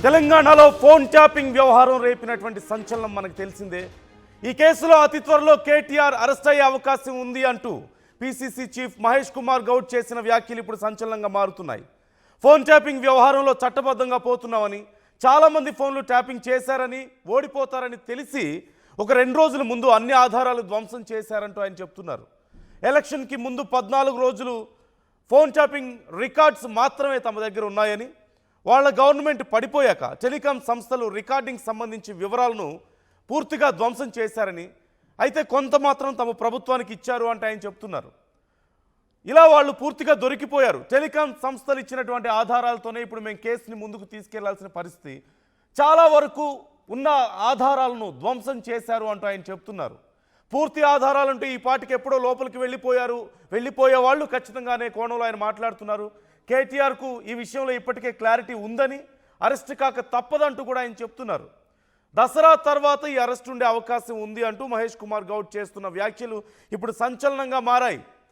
తెలంగాణలో phone tapping వ్యవహారం రేపినటువంటి సంచలనం మనకు తెలిసిందే. ఈ కేసులో అతి త్వరలో కేటీఆర్ అరెస్ట్ అయ్యే అవకాశం ఉంది అంటూ పీసీసీ చీఫ్ మహేష్ కుమార్ గౌడ్ చేసిన వ్యాఖ్యలు ఇప్పుడు సంచలనంగా మారుతున్నాయి. ఫోన్ ట్యాపింగ్ వ్యవహారంలో చట్టబద్ధంగా పోతున్నామని, చాలామంది ఫోన్లు ట్యాపింగ్ చేశారని, ఓడిపోతారని తెలిసి ఒక 2 రోజుల ముందు అన్ని ఆధారాలు ధ్వంసం చేశారంటూ ఆయన చెప్తున్నారు. ఎలక్షన్కి ముందు 14 రోజులు ఫోన్ ట్యాపింగ్ రికార్డ్స్ మాత్రమే తమ దగ్గర ఉన్నాయని, వాళ్ళ గవర్నమెంట్ పడిపోయాక టెలికాం సంస్థలు రికార్డింగ్ సంబంధించి వివరాలను పూర్తిగా ధ్వంసం చేశారని, అయితే కొంత మాత్రం తమ ప్రభుత్వానికి ఇచ్చారు అంటే ఆయన చెప్తున్నారు. ఇలా వాళ్ళు పూర్తిగా దొరికిపోయారు. టెలికాం సంస్థలు ఇచ్చినటువంటి ఆధారాలతోనే ఇప్పుడు మేము కేసుని ముందుకు తీసుకెళ్లాల్సిన పరిస్థితి. చాలా వరకు ఉన్న ఆధారాలను ధ్వంసం చేశారు అంటూ ఆయన చెప్తున్నారు. పూర్తి ఆధారాలంటూ ఈ పాటికి ఎప్పుడో లోపలికి వెళ్ళిపోయే వాళ్ళు ఖచ్చితంగానే కోణంలో ఆయన మాట్లాడుతున్నారు. కేటీఆర్కు ఈ విషయంలో ఇప్పటికే క్లారిటీ ఉందని, అరెస్ట్ కాక తప్పదంటూ కూడా ఆయన చెప్తున్నారు. దసరా తర్వాత ఈ అరెస్ట్ ఉండే అవకాశం ఉంది అంటూ మహేష్ కుమార్ గౌడ్ చేస్తున్న వ్యాఖ్యలు ఇప్పుడు సంచలనంగా మారాయి.